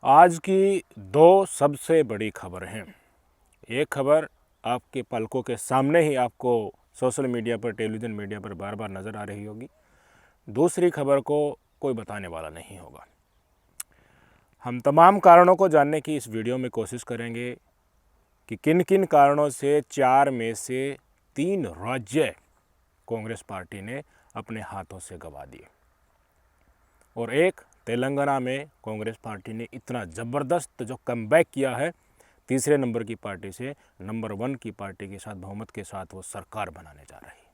आज की दो सबसे बड़ी खबर हैं। एक खबर आपके पलकों के सामने ही आपको सोशल मीडिया पर, टेलीविज़न मीडिया पर बार बार नज़र आ रही होगी। दूसरी खबर को कोई बताने वाला नहीं होगा। हम तमाम कारणों को जानने की इस वीडियो में कोशिश करेंगे कि किन किन कारणों से 4 में से 3 राज्य कांग्रेस पार्टी ने अपने हाथों से गंवा दिए और एक तेलंगाना में कांग्रेस पार्टी ने इतना ज़बरदस्त जो कमबैक किया है, तीसरे नंबर की पार्टी से नंबर 1 की पार्टी के साथ बहुमत के साथ वो सरकार बनाने जा रही है।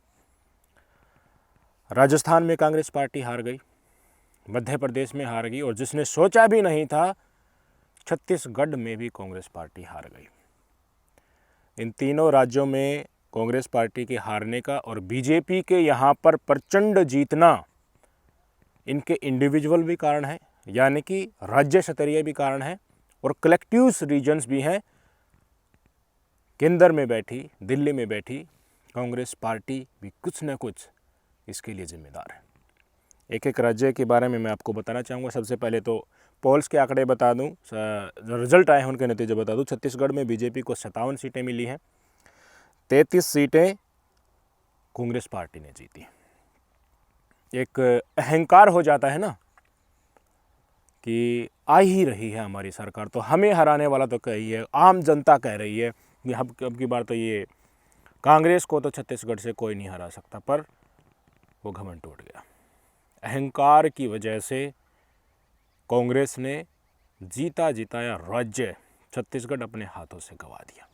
राजस्थान में कांग्रेस पार्टी हार गई, मध्य प्रदेश में हार गई और जिसने सोचा भी नहीं था छत्तीसगढ़ में भी कांग्रेस पार्टी हार गई। इन तीनों राज्यों में कांग्रेस पार्टी के हारने का और बीजेपी के यहाँ पर प्रचंड जीतना इनके इंडिविजुअल भी कारण है, यानी कि राज्य स्तरीय भी कारण है और कलेक्टिव रीजन्स भी हैं। केंद्र में बैठी, दिल्ली में बैठी कांग्रेस पार्टी भी कुछ न कुछ इसके लिए जिम्मेदार है। एक एक राज्य के बारे में मैं आपको बताना चाहूँगा। सबसे पहले तो पोल्स के आंकड़े बता दूँ, जो रिजल्ट आए हैं उनके नतीजे बता दूँ। छत्तीसगढ़ में बीजेपी को 57 सीटें मिली हैं, 33 सीटें कांग्रेस पार्टी ने जीती। एक अहंकार हो जाता है ना कि आ ही रही है हमारी सरकार, तो हमें हराने वाला तो कही है, आम जनता कह रही है कि अब की बार तो ये कांग्रेस को तो छत्तीसगढ़ से कोई नहीं हरा सकता। पर वो घमंड टूट गया। अहंकार की वजह से कांग्रेस ने जीता जिताया राज्य छत्तीसगढ़ अपने हाथों से गंवा दिया।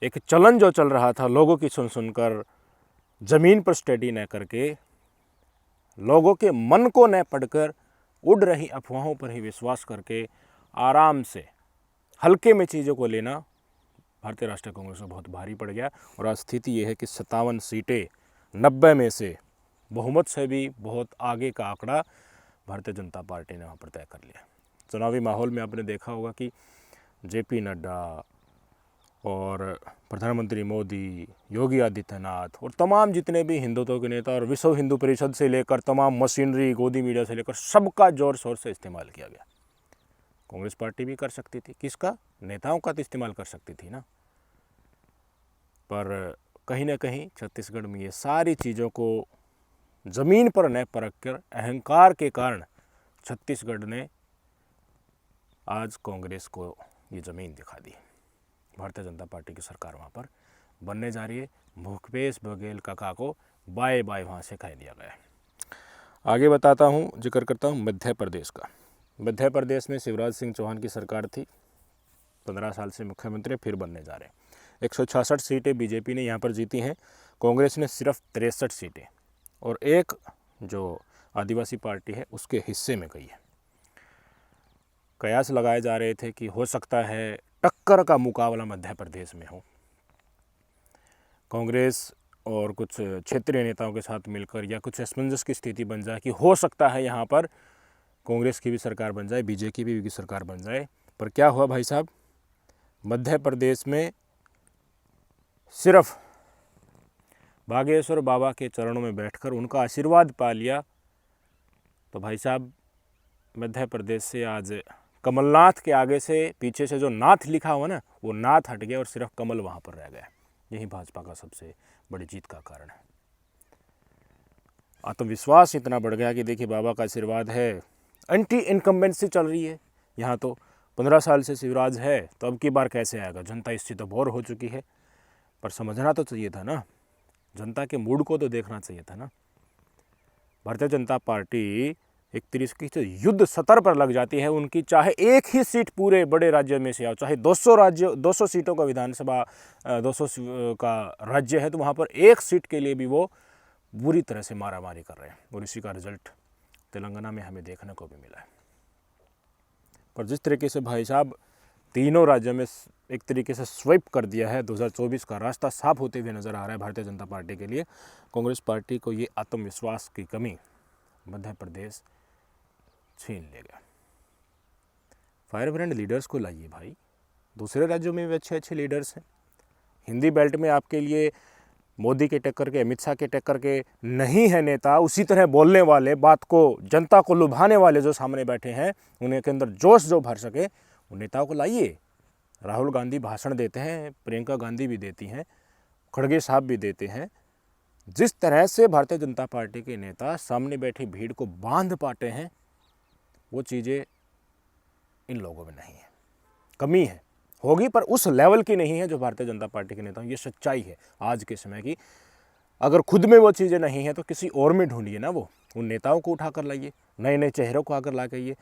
एक चलन जो चल रहा था, लोगों की सुन सुनकर, जमीन पर स्टडी न करके, लोगों के मन को न पढ़कर, उड़ रही अफवाहों पर ही विश्वास करके आराम से हल्के में चीज़ों को लेना भारतीय राष्ट्रीय कांग्रेस को बहुत भारी पड़ गया। और आज स्थिति ये है कि 57 सीटें 90 में से बहुमत से भी बहुत आगे का आंकड़ा भारतीय जनता पार्टी ने वहाँ पर तय कर लिया। चुनावी माहौल में आपने देखा होगा कि जेपी नड्डा और प्रधानमंत्री मोदी, योगी आदित्यनाथ और तमाम जितने भी हिंदुत्व के नेता और विश्व हिंदू परिषद से लेकर तमाम मशीनरी, गोदी मीडिया से लेकर सबका जोर शोर से इस्तेमाल किया गया। कांग्रेस पार्टी भी कर सकती थी, किसका? नेताओं का तो इस्तेमाल कर सकती थी ना। पर कहीं ना कहीं छत्तीसगढ़ में ये सारी चीज़ों को ज़मीन पर न परख कर अहंकार के कारण छत्तीसगढ़ ने आज कांग्रेस को ये ज़मीन दिखा दी। भारतीय जनता पार्टी की सरकार वहाँ पर बनने जा रही है। भूपेश बघेल काका को बाय बाय वहाँ से कह दिया गया है। आगे बताता हूँ, जिक्र करता हूँ मध्य प्रदेश का। मध्य प्रदेश में शिवराज सिंह चौहान की सरकार थी, 15 साल से मुख्यमंत्री फिर बनने जा रहे हैं। 166 सीटें बीजेपी ने यहाँ पर जीती हैं, कांग्रेस ने सिर्फ 63 सीटें और एक जो आदिवासी पार्टी है उसके हिस्से में गई है। कयास लगाए जा रहे थे कि हो सकता है टक्कर का मुकाबला मध्य प्रदेश में हो, कांग्रेस और कुछ क्षेत्रीय नेताओं के साथ मिलकर, या कुछ असमंजस की स्थिति बन जाए कि हो सकता है यहाँ पर कांग्रेस की भी सरकार बन जाए, बीजेपी की भी सरकार बन जाए। पर क्या हुआ भाई साहब, मध्य प्रदेश में सिर्फ बागेश्वर बाबा के चरणों में बैठकर उनका आशीर्वाद पा लिया तो भाई साहब मध्य प्रदेश से आज कमलनाथ के आगे से, पीछे से जो नाथ लिखा हुआ ना, वो नाथ हट गया और सिर्फ कमल वहाँ पर रह गया। यही भाजपा का सबसे बड़ी जीत का कारण है। आत्मविश्वास इतना बढ़ गया कि देखिए बाबा का आशीर्वाद है, एंटी इनकम्बेंसी चल रही है यहाँ। तो 15 साल से शिवराज है तो अब की बार कैसे आएगा? जनता इससे तो बोर हो चुकी है। पर समझना तो चाहिए था ना, जनता के मूड को तो देखना चाहिए था ना। भारतीय जनता पार्टी एक तरीके से युद्ध स्तर पर लग जाती है उनकी, चाहे एक ही सीट पूरे बड़े राज्य में से आओ, चाहे 200 सीटों का विधानसभा 200 का राज्य है तो वहाँ पर एक सीट के लिए भी वो बुरी तरह से मारामारी कर रहे हैं। और इसी का रिजल्ट तेलंगाना में हमें देखने को भी मिला है। पर जिस तरीके से भाई साहब तीनों राज्यों में एक तरीके से स्वीप कर दिया है, 2024 का रास्ता साफ होते हुए नज़र आ रहा है भारतीय जनता पार्टी के लिए। कांग्रेस पार्टी को ये आत्मविश्वास की कमी मध्य प्रदेश छीन लेगा। फायर ब्रांड लीडर्स को लाइए भाई, दूसरे राज्यों में भी अच्छे अच्छे लीडर्स हैं। हिंदी बेल्ट में आपके लिए मोदी के टक्कर के, अमित शाह के टक्कर के नहीं है नेता, उसी तरह बोलने वाले, बात को जनता को लुभाने वाले जो सामने बैठे हैं, उन्हें के अंदर जोश जो भर सके, उन नेताओं को लाइए। राहुल गांधी भाषण देते हैं, प्रियंका गांधी भी देती हैं, खड़गे साहब भी देते हैं। जिस तरह से भारतीय जनता पार्टी के नेता सामने बैठी भीड़ को बांध पाते हैं, वो चीज़ें इन लोगों में नहीं है। कमी है, होगी, पर उस लेवल की नहीं है जो भारतीय जनता पार्टी के नेता। ये सच्चाई है आज के समय की। अगर खुद में वो चीज़ें नहीं हैं तो किसी और में ढूंढिए ना, वो उन नेताओं को उठा कर लाइए, नए नए चेहरों को आकर ला के।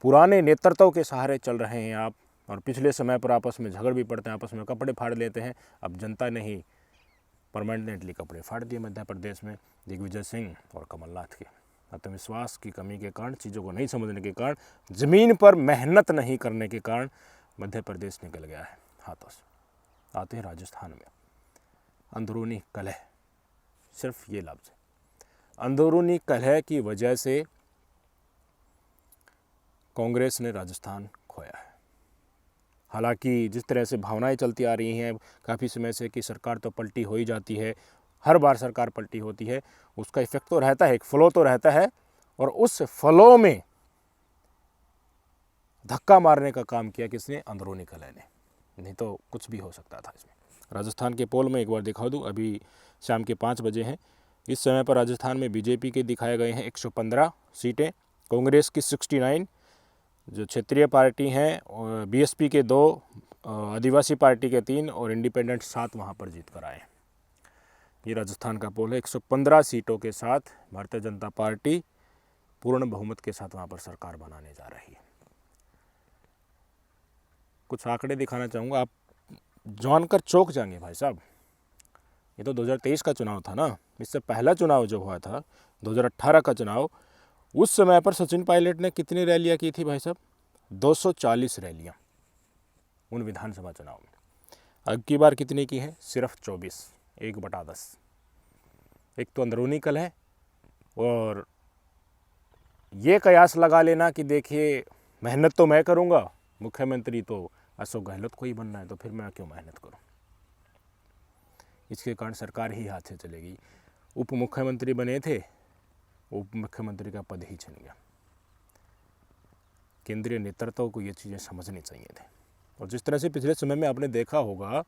पुराने नेतृत्व के सहारे चल रहे हैं आप, और पिछले समय पर आपस में झगड़ भी पड़ते हैं, आपस में कपड़े फाड़ लेते हैं। अब जनता ने ही परमानेंटली कपड़े फाड़ दिए मध्य प्रदेश में दिग्विजय सिंह और कमलनाथ के। आत्मविश्वास की कमी के कारण, चीज़ों को नहीं समझने के कारण, ज़मीन पर मेहनत नहीं करने के कारण मध्य प्रदेश निकल गया है हाथों से। आते हैं राजस्थान में। अंदरूनी कलह, सिर्फ ये लफ्ज़ है, अंदरूनी कलह की वजह से कांग्रेस ने राजस्थान खोया है। हालांकि जिस तरह से भावनाएं चलती आ रही हैं काफ़ी समय से कि सरकार तो पलटी हो ही जाती है, हर बार सरकार पलटी होती है, उसका इफेक्ट तो रहता है, एक फ्लो तो रहता है, और उस फ्लो में धक्का मारने का काम किया किसने? अंदरूनी कलह ने। नहीं तो कुछ भी हो सकता था इसमें। राजस्थान के पोल में एक बार दिखा दूं, अभी शाम के 5 बजे हैं। इस समय पर राजस्थान में बीजेपी के दिखाए गए हैं 115 सीटें, कांग्रेस की 69, जो क्षेत्रीय पार्टी हैं बीएसपी के 2, आदिवासी पार्टी के 3 और इंडिपेंडेंट 7 वहाँ पर जीत कर आए। ये राजस्थान का पोल है। 115 सीटों के साथ भारतीय जनता पार्टी पूर्ण बहुमत के साथ वहाँ पर सरकार बनाने जा रही है। कुछ आंकड़े दिखाना चाहूँगा, आप जानकर चौंक जाएंगे भाई साहब। ये तो 2023 का चुनाव था ना, इससे पहला चुनाव जो हुआ था 2018 का चुनाव, उस समय पर सचिन पायलट ने कितनी रैलियां की थी भाई साहब? 240 रैलियां उन विधानसभा चुनाव में। अब की बार कितनी की है? सिर्फ 24, 1/10। एक तो अंदरूनी कलह है, और ये कयास लगा लेना कि देखिए मेहनत तो मैं करूँगा, मुख्यमंत्री तो अशोक गहलोत को ही बनना है, तो फिर मैं क्यों मेहनत करूँ। इसके कारण सरकार ही हाथ से चलेगी। उप मुख्यमंत्री बने थे, उप मुख्यमंत्री का पद ही छिन गया। केंद्रीय नेतृत्व को ये चीज़ें समझनी चाहिए थे। और जिस तरह से पिछले समय में आपने देखा होगा,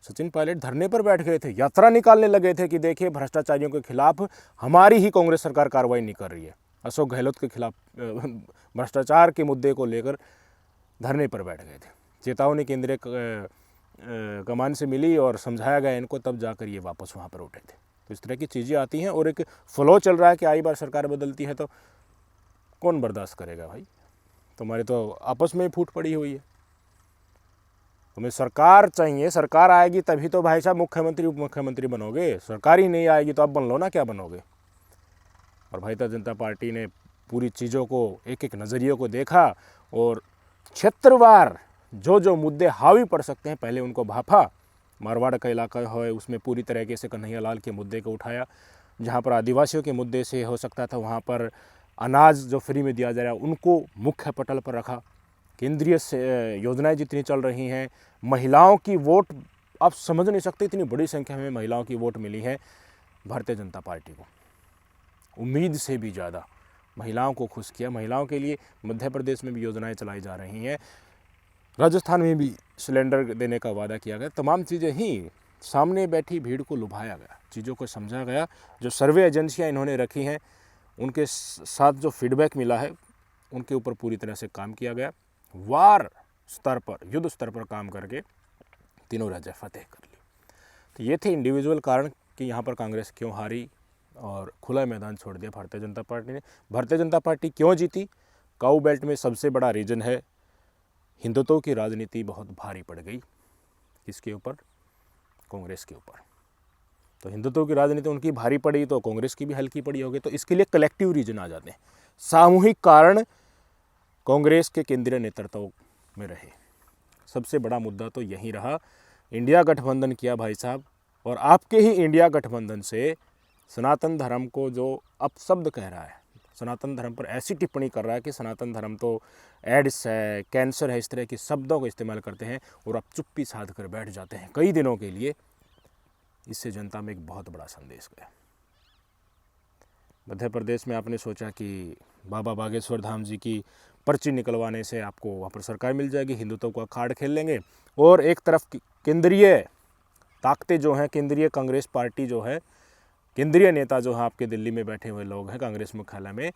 सचिन पायलट धरने पर बैठ गए थे, यात्रा निकालने लगे थे कि देखिए भ्रष्टाचारियों के खिलाफ हमारी ही कांग्रेस सरकार कार्रवाई नहीं कर रही है। अशोक गहलोत के खिलाफ भ्रष्टाचार के मुद्दे को लेकर धरने पर बैठ गए थे। चेतावनी केंद्रीय कमान से मिली और समझाया गया इनको, तब जाकर ये वापस वहाँ पर उठे थे। तो इस तरह की चीज़ें आती हैं, और एक फ्लो चल रहा है कि आई बार सरकार बदलती है तो कौन बर्दाश्त करेगा भाई। तुम्हारे तो आपस में ही फूट पड़ी हुई है। तुम्हें सरकार चाहिए, सरकार आएगी तभी तो भाई साहब मुख्यमंत्री उप मुख्यमंत्री बनोगे। सरकार ही नहीं आएगी तो आप बन लो ना, क्या बनोगे। और भारतीय जनता पार्टी ने पूरी चीज़ों को, एक एक नज़रिए को देखा, और क्षेत्रवार जो मुद्दे हावी पड़ सकते हैं पहले उनको भापा। मारवाड़ का इलाका है, उसमें पूरी तरीके से कन्हैया लाल के मुद्दे को उठाया। जहाँ पर आदिवासियों के मुद्दे से हो सकता था, वहाँ पर अनाज जो फ्री में दिया जा रहा है उनको मुख्य पटल पर रखा। केंद्रीय योजनाएं जितनी चल रही हैं, महिलाओं की वोट आप समझ नहीं सकते, इतनी बड़ी संख्या में महिलाओं की वोट मिली है भारतीय जनता पार्टी को। उम्मीद से भी ज़्यादा महिलाओं को खुश किया। महिलाओं के लिए मध्य प्रदेश में भी योजनाएं चलाई जा रही हैं, राजस्थान में भी सिलेंडर देने का वादा किया गया। तमाम चीज़ें ही सामने बैठी भीड़ को लुभाया गया, चीज़ों को समझा गया। जो सर्वे एजेंसियां इन्होंने रखी हैं उनके साथ जो फीडबैक मिला है उनके ऊपर पूरी तरह से काम किया गया। वार स्तर पर, युद्ध स्तर पर काम करके तीनों राज्य फतेह कर ली। तो ये थे इंडिविजुअल कारण कि यहाँ पर कांग्रेस क्यों हारी और खुला मैदान छोड़ दिया भारतीय जनता पार्टी ने। भारतीय जनता पार्टी क्यों जीती? काऊ बेल्ट में सबसे बड़ा रीजन है हिंदुत्व की राजनीति बहुत भारी पड़ गई। किसके ऊपर? कांग्रेस के ऊपर। तो हिंदुत्व की राजनीति उनकी भारी पड़ी तो कांग्रेस की भी हल्की पड़ी होगी। तो इसके लिए कलेक्टिव रीजन आ जाते हैं, सामूहिक कारण कांग्रेस के केंद्रीय नेतृत्व में रहे। सबसे बड़ा मुद्दा तो यही रहा। इंडिया गठबंधन किया भाई साहब, और आपके ही इंडिया गठबंधन से सनातन धर्म को जो अपशब्द कह रहा है, सनातन धर्म पर ऐसी टिप्पणी कर रहा है कि सनातन धर्म तो एड्स है, कैंसर है, इस तरह के शब्दों को इस्तेमाल करते हैं, और आप चुप्पी साध कर बैठ जाते हैं कई दिनों के लिए। इससे जनता में एक बहुत बड़ा संदेश गया। मध्य प्रदेश में आपने सोचा कि बाबा बागेश्वर धाम जी की पर्ची निकलवाने से आपको वहाँ पर सरकार मिल जाएगी, हिंदुत्व का अखाड़ खेल लेंगे, और एक तरफ केंद्रीय ताकतें जो हैं, केंद्रीय कांग्रेस पार्टी जो है, केंद्रीय नेता जो हैं आपके दिल्ली में बैठे हुए लोग हैं कांग्रेस मुख्यालय में,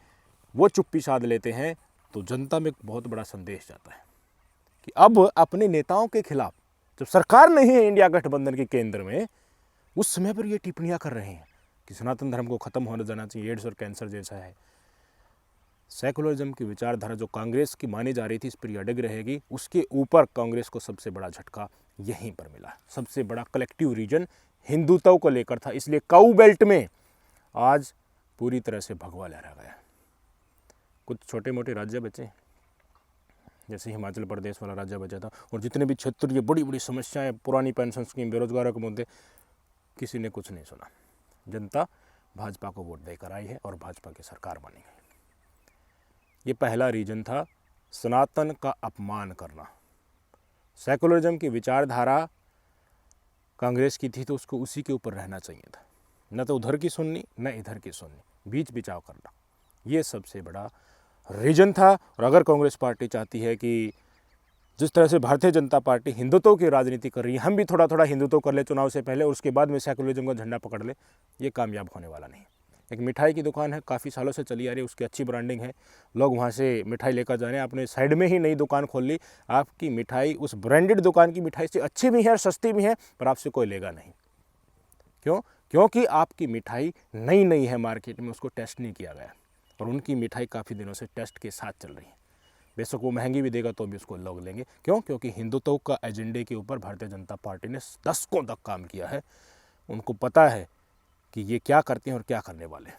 वो चुप्पी साध लेते हैं, तो जनता में एक बहुत बड़ा संदेश जाता है कि अब अपने नेताओं के खिलाफ, जब सरकार नहीं है इंडिया गठबंधन के केंद्र में, उस समय पर ये टिप्पणियां कर रहे हैं कि सनातन धर्म को खत्म होने देना चाहिए, एड्स और कैंसर जैसा है। सेकुलरिज्म की विचारधारा जो कांग्रेस की मानी जा रही थी, इस पर अड़ग रहेगी। उसके ऊपर कांग्रेस को सबसे बड़ा झटका यहीं पर मिला। सबसे बड़ा कलेक्टिव रीजन हिंदुत्व को लेकर था, इसलिए काऊ बेल्ट में आज पूरी तरह से भगवा लहरा गया। कुछ छोटे मोटे राज्य बचे, जैसे हिमाचल प्रदेश वाला राज्य बचा था, और जितने भी क्षेत्रीय बड़ी बड़ी समस्याएं, पुरानी पेंशन स्कीम, बेरोजगारों के मुद्दे, किसी ने कुछ नहीं सुना। जनता भाजपा को वोट देकर आई है और भाजपा की सरकार बनी है। ये पहला रीजन था, सनातन का अपमान करना। सेकुलरिज्म की विचारधारा कांग्रेस की थी, तो उसको उसी के ऊपर रहना चाहिए था, न तो उधर की सुननी न इधर की सुननी, बीच बिचाव करना। ये सबसे बड़ा रीजन था। और अगर कांग्रेस पार्टी चाहती है कि जिस तरह से भारतीय जनता पार्टी हिंदुत्व की राजनीति कर रही है, हम भी थोड़ा थोड़ा हिंदुत्व कर ले चुनाव से पहले, और उसके बाद में सेकुलरिज्म का झंडा पकड़ ले, ये कामयाब होने वाला नहीं। एक मिठाई की दुकान है, काफ़ी सालों से चली आ रही है, उसकी अच्छी ब्रांडिंग है, लोग वहाँ से मिठाई लेकर जा रहे हैं। आपने साइड में ही नई दुकान खोल ली, आपकी मिठाई उस ब्रांडेड दुकान की मिठाई से अच्छी भी है और सस्ती भी है, पर आपसे कोई लेगा नहीं। क्यों? क्योंकि आपकी मिठाई नई नई है, मार्केट में उसको टेस्ट नहीं किया गया, और उनकी मिठाई काफ़ी दिनों से टेस्ट के साथ चल रही है। बेशक वो महंगी भी देगा तो भी उसको लोग लेंगे। क्यों? क्योंकि हिंदुत्व का एजेंडे के ऊपर भारतीय जनता पार्टी ने दशकों तक काम किया है। उनको पता है कि ये क्या करते हैं और क्या करने वाले हैं।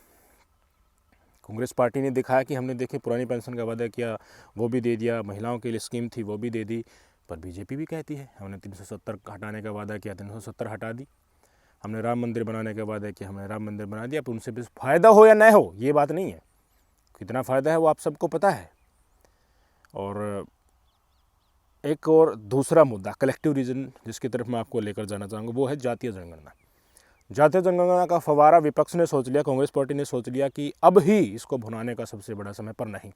कांग्रेस पार्टी ने दिखाया कि हमने देखे पुरानी पेंशन का वादा किया, वो भी दे दिया, महिलाओं के लिए स्कीम थी वो भी दे दी, पर बीजेपी भी कहती है हमने 370 हटाने का वादा किया, 370 हटा दी। हमने राम मंदिर बनाने का वादा किया, हमने राम मंदिर बना दिया, पर उनसे भी फ़ायदा हो या न हो ये बात नहीं है। कितना फ़ायदा है वो आप सबको पता है। और एक और दूसरा मुद्दा, कलेक्टिव रीजन, जिसकी तरफ मैं आपको लेकर जाना चाहूँगा, वो है जातीय जनगणना। जातीय जनगणना का फवारा विपक्ष ने सोच लिया, कांग्रेस पार्टी ने सोच लिया कि अब ही इसको भुनाने का सबसे बड़ा समय, पर नहीं।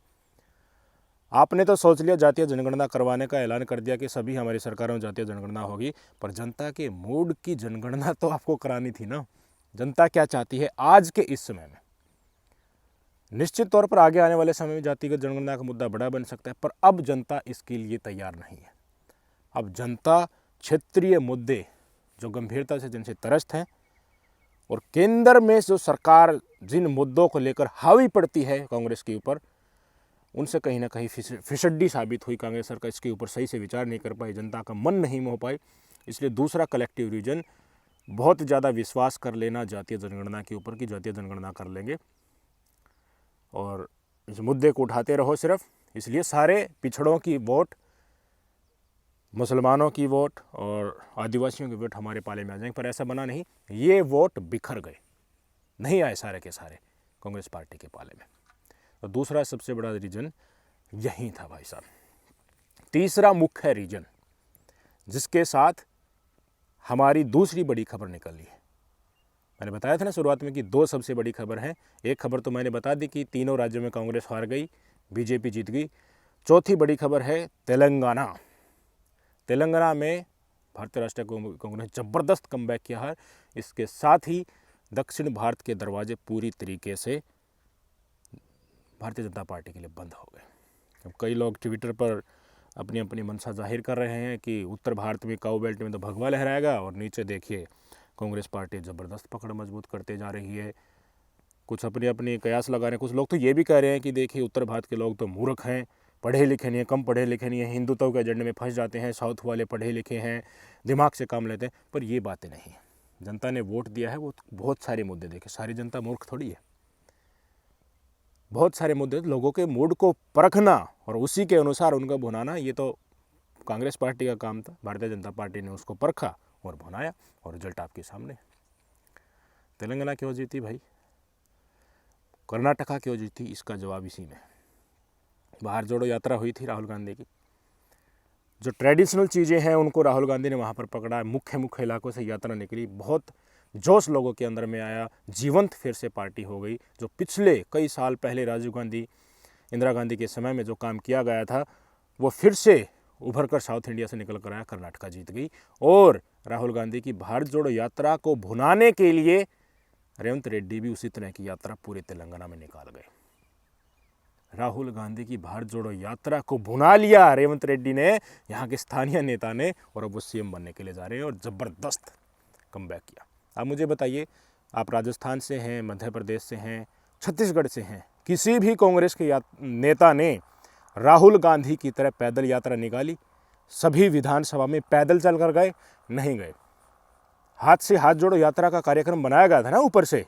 आपने तो सोच लिया जातीय जनगणना करवाने का ऐलान कर दिया कि सभी हमारी सरकारों में जातीय जनगणना होगी, पर जनता के मूड की जनगणना तो आपको करानी थी ना। जनता क्या चाहती है आज के इस समय में? निश्चित तौर पर आगे आने वाले समय में जातिगत जनगणना का मुद्दा बड़ा बन सकता है, पर अब जनता इसके लिए तैयार नहीं है। अब जनता क्षेत्रीय मुद्दे जो गंभीरता से जिनसे त्रस्त हैं, और केंद्र में जो सरकार जिन मुद्दों को लेकर हावी पड़ती है कांग्रेस के ऊपर, उनसे कहीं ना कहीं फिसड्डी साबित हुई। कांग्रेस सरकार इसके ऊपर सही से विचार नहीं कर पाई, जनता का मन नहीं मोह पाई। इसलिए दूसरा कलेक्टिव रीजन, बहुत ज़्यादा विश्वास कर लेना जातीय जनगणना के ऊपर कि जातीय जनगणना कर लेंगे और इस मुद्दे को उठाते रहो सिर्फ। इसलिए सारे पिछड़ों की वोट, मुसलमानों की वोट और आदिवासियों की वोट हमारे पाले में आ जाएंगे, पर ऐसा बना नहीं। ये वोट बिखर गए, नहीं आए सारे के सारे कांग्रेस पार्टी के पाले में। तो दूसरा सबसे बड़ा रीजन यही था भाई साहब। तीसरा मुख्य रीजन जिसके साथ हमारी दूसरी बड़ी खबर निकली है, मैंने बताया था ना शुरुआत में कि दो सबसे बड़ी खबर है। एक खबर तो मैंने बता दी कि तीनों राज्यों में कांग्रेस हार गई, बीजेपी जीत गई। चौथी बड़ी खबर है तेलंगाना। तेलंगाना में भारतीय राष्ट्रीय कांग्रेस ने जबरदस्त कमबैक किया है। इसके साथ ही दक्षिण भारत के दरवाजे पूरी तरीके से भारतीय जनता पार्टी के लिए बंद हो गए। अब कई लोग ट्विटर पर अपनी अपनी मंशा जाहिर कर रहे हैं कि उत्तर भारत में काऊ बेल्ट में तो भगवा लहराएगा, और नीचे देखिए कांग्रेस पार्टी ज़बरदस्त पकड़ मजबूत करते जा रही है। कुछ अपनी अपनी कयास लगा रहे हैं। कुछ लोग तो ये भी कह रहे हैं कि देखिए उत्तर भारत के लोग तो मूर्ख हैं, पढ़े लिखे नहीं हैं, कम पढ़े लिखे नहीं हैं, हिंदुत्व के एजेंडे में फंस जाते हैं, साउथ वाले पढ़े लिखे हैं, दिमाग से काम लेते हैं। पर ये बातें नहीं हैं। जनता ने वोट दिया है, वो बहुत सारे मुद्दे देखे। सारी जनता मूर्ख थोड़ी है। बहुत सारे मुद्दे, लोगों के मूड को परखना और उसी के अनुसार उनका भुनाना, ये तो कांग्रेस पार्टी का काम था। भारतीय जनता पार्टी ने उसको परखा और भुनाया, और रिजल्ट आपके सामने। तेलंगाना क्यों जीती भाई, कर्नाटका क्यों जीती, इसका जवाब इसी में। बाहर जोड़ो यात्रा हुई थी राहुल गांधी की। जो ट्रेडिशनल चीज़ें हैं उनको राहुल गांधी ने वहाँ पर पकड़ा। मुख्य मुख्य इलाकों से यात्रा निकली, बहुत जोश लोगों के अंदर में आया, जीवंत फिर से पार्टी हो गई। जो पिछले कई साल पहले राजीव गांधी, इंदिरा गांधी के समय में जो काम किया गया था वो फिर से उभर कर साउथ इंडिया से निकल कर आया, कर्नाटका जीत गई। और राहुल गांधी की भारत जोड़ो यात्रा को भुनाने के लिए रेवंत रेड्डी भी उसी तरह की यात्रा पूरे तेलंगाना में निकाल गए। राहुल गांधी की भारत जोड़ो यात्रा को भुना लिया रेवंत रेड्डी ने, यहाँ के स्थानीय नेता ने, और अब वो सीएम बनने के लिए जा रहे हैं और ज़बरदस्त कमबैक किया। आप मुझे बताइए, आप राजस्थान से हैं, मध्य प्रदेश से हैं, छत्तीसगढ़ से हैं, किसी भी कांग्रेस के नेता ने राहुल गांधी की तरह पैदल यात्रा निकाली? सभी विधानसभा में पैदल चल कर गए? नहीं गए। हाथ से हाथ जोड़ो यात्रा का कार्यक्रम बनाया गया था ना, ऊपर से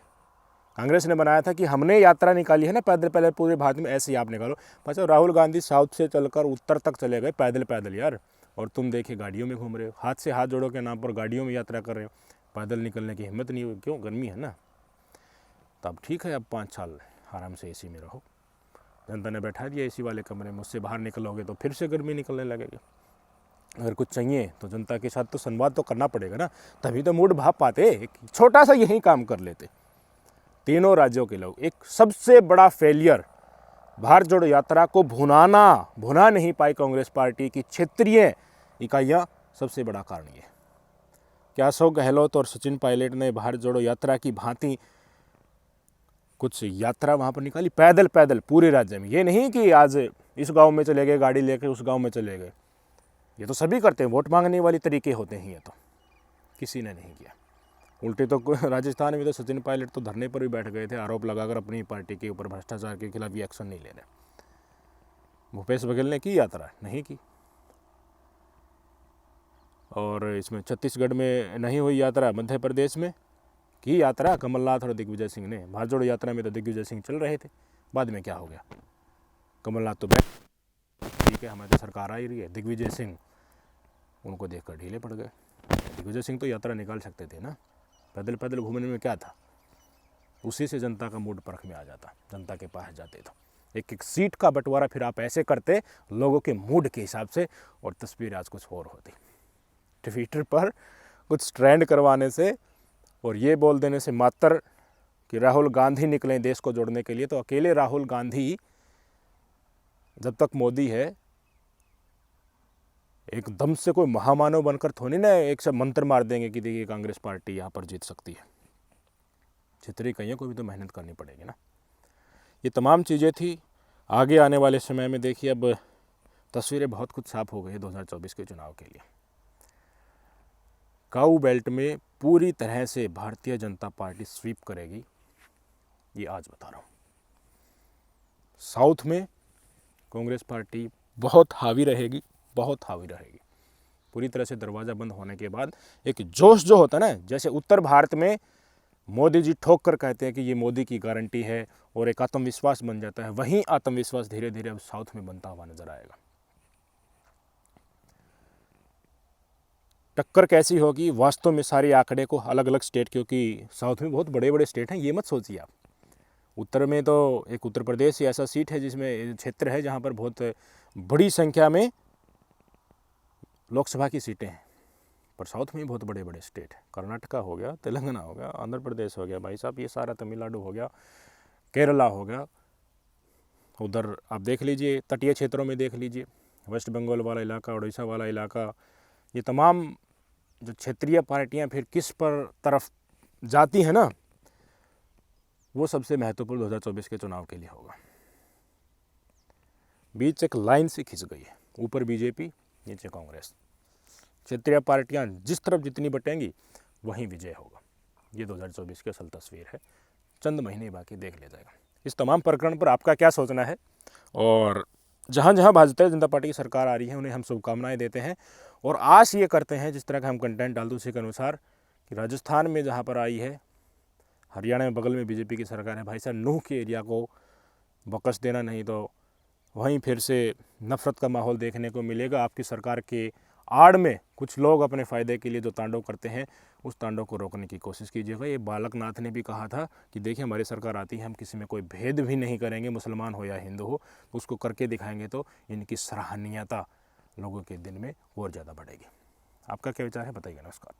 कांग्रेस ने बनाया था कि हमने यात्रा निकाली है ना पैदल पैदल पूरे भारत में, ऐसे ही आप निकालो। अच्छा, राहुल गांधी साउथ से चलकर उत्तर तक चले गए पैदल पैदल यार, और तुम देखिए गाड़ियों में घूम रहे हो, हाथ से हाथ जोड़ो के नाम पर गाड़ियों में यात्रा कर रहे हो, पैदल निकलने की हिम्मत नहीं हुई। क्यों? गर्मी है ना। तब ठीक है, अब 5 साल आराम से एसी में रहो, जनता ने बैठा दिया एसी वाले कमरे में, उससे बाहर निकलोगे तो फिर से गर्मी निकलने लगेगी। अगर कुछ चाहिए तो जनता के साथ तो संवाद तो करना पड़ेगा ना, तभी तो मूड भाप पाते। एक छोटा सा यही काम कर लेते तीनों राज्यों के लोग। एक सबसे बड़ा फेलियर, भारत जोड़ो यात्रा को भुना नहीं पाई कांग्रेस पार्टी की क्षेत्रीय इकाइयां, सबसे बड़ा कारण ये। क्या अशोक गहलोत और सचिन पायलट ने भारत जोड़ो यात्रा की भांति कुछ यात्रा वहाँ पर निकाली पैदल पैदल पूरे राज्य में? ये नहीं कि आज इस गांव में चले गए गाड़ी लेकर, उस गांव में चले गए। ये तो सभी करते हैं, वोट मांगने वाले तरीके होते हैं। ये तो किसी ने नहीं किया। उल्टे तो राजस्थान में तो सचिन पायलट तो धरने पर भी बैठ गए थे, आरोप लगाकर अपनी पार्टी के ऊपर भ्रष्टाचार के खिलाफ भी एक्शन नहीं ले रहे। भूपेश बघेल ने की यात्रा? नहीं की। और इसमें छत्तीसगढ़ में नहीं हुई यात्रा, मध्य प्रदेश में की यात्रा कमलनाथ और दिग्विजय सिंह ने। भारत जोड़ो यात्रा में तो दिग्विजय सिंह चल रहे थे, बाद में क्या हो गया, कमलनाथ तो बैठ, ठीक है हमारी तो सरकार आ ही रही है, दिग्विजय सिंह उनको देखकर ढीले पड़ गए। दिग्विजय सिंह तो यात्रा निकाल सकते थे ना, पैदल पैदल घूमने में क्या था। उसी से जनता का मूड परख में आ जाता, जनता के पास जाते तो एक एक सीट का बंटवारा फिर आप ऐसे करते लोगों के मूड के हिसाब से, और तस्वीर आज कुछ और होती। ट्विटर पर कुछ ट्रेंड करवाने से और ये बोल देने से मात्र कि राहुल गांधी निकले देश को जोड़ने के लिए, तो अकेले राहुल गांधी जब तक मोदी है एकदम से कोई महामानव बनकर थोड़ी ना एक सब मंत्र मार देंगे कि देखिए कांग्रेस पार्टी यहाँ पर जीत सकती है। क्षेत्रीय इकाइयों को भी तो मेहनत करनी पड़ेगी ना। ये तमाम चीज़ें थी। आगे आने वाले समय में देखिए अब तस्वीरें बहुत कुछ साफ हो गई है 2024 के चुनाव के लिए। काऊ बेल्ट में पूरी तरह से भारतीय जनता पार्टी स्वीप करेगी, ये आज बता रहा हूँ। साउथ में कांग्रेस पार्टी बहुत हावी रहेगी, बहुत हावी रहेगी। पूरी तरह से दरवाज़ा बंद होने के बाद एक जोश जो होता है ना, जैसे उत्तर भारत में मोदी जी ठोक कर कहते हैं कि ये मोदी की गारंटी है और एक आत्मविश्वास बन जाता है, वहीं आत्मविश्वास धीरे धीरे अब साउथ में बनता हुआ नजर आएगा। टक्कर कैसी होगी वास्तव में सारे आंकड़े को अलग अलग स्टेट, क्योंकि साउथ में बहुत बड़े बड़े स्टेट हैं, ये मत सोचिए आप। उत्तर में तो एक उत्तर प्रदेश ही ऐसा सीट है जिसमें क्षेत्र है जहाँ पर बहुत बड़ी संख्या में लोकसभा की सीटें हैं, पर साउथ में बहुत बड़े बड़े स्टेट हैं। कर्नाटका हो गया, तेलंगाना हो गया, आंध्र प्रदेश हो गया, भाई साहब ये सारा, तमिलनाडु हो गया, केरला हो गया, उधर आप देख लीजिए तटीय क्षेत्रों में देख लीजिए, वेस्ट बंगाल वाला इलाका, उड़ीसा वाला इलाका, ये तमाम जो क्षेत्रीय पार्टियां फिर किस पर तरफ जाती हैं ना, वो सबसे महत्वपूर्ण 2024 के चुनाव के लिए होगा। बीच एक लाइन से खिंच गई है, ऊपर बीजेपी, नीचे कांग्रेस। क्षेत्रीय पार्टियां जिस तरफ जितनी बटेंगी वहीं विजय होगा। ये 2024 की असल तस्वीर है। चंद महीने बाकी, देख लिया जाएगा। इस तमाम प्रकरण पर आपका क्या सोचना है, और जहाँ जहाँ भारतीय जनता पार्टी की सरकार आ रही है उन्हें हम शुभकामनाएं देते हैं और आस ये करते हैं जिस तरह का हम कंटेंट डालते उसी के अनुसार कि राजस्थान में जहाँ पर आई है, हरियाणा में बगल में बीजेपी की सरकार है, भाई साहब नूह के एरिया को बकस देना, नहीं तो वहीं फिर से नफरत का माहौल देखने को मिलेगा। आपकी सरकार के आड़ में कुछ लोग अपने फ़ायदे के लिए जो तांडव करते हैं, उस तांडव को रोकने की कोशिश कीजिएगा। ये बालकनाथ ने भी कहा था कि देखिए हमारी सरकार आती है, हम किसी में कोई भेद भी नहीं करेंगे, मुसलमान हो या हिंदू हो, उसको करके दिखाएंगे तो इनकी सराहनीयता लोगों के दिल में और ज़्यादा बढ़ेगी। आपका क्या विचार है बताइए। नमस्कार।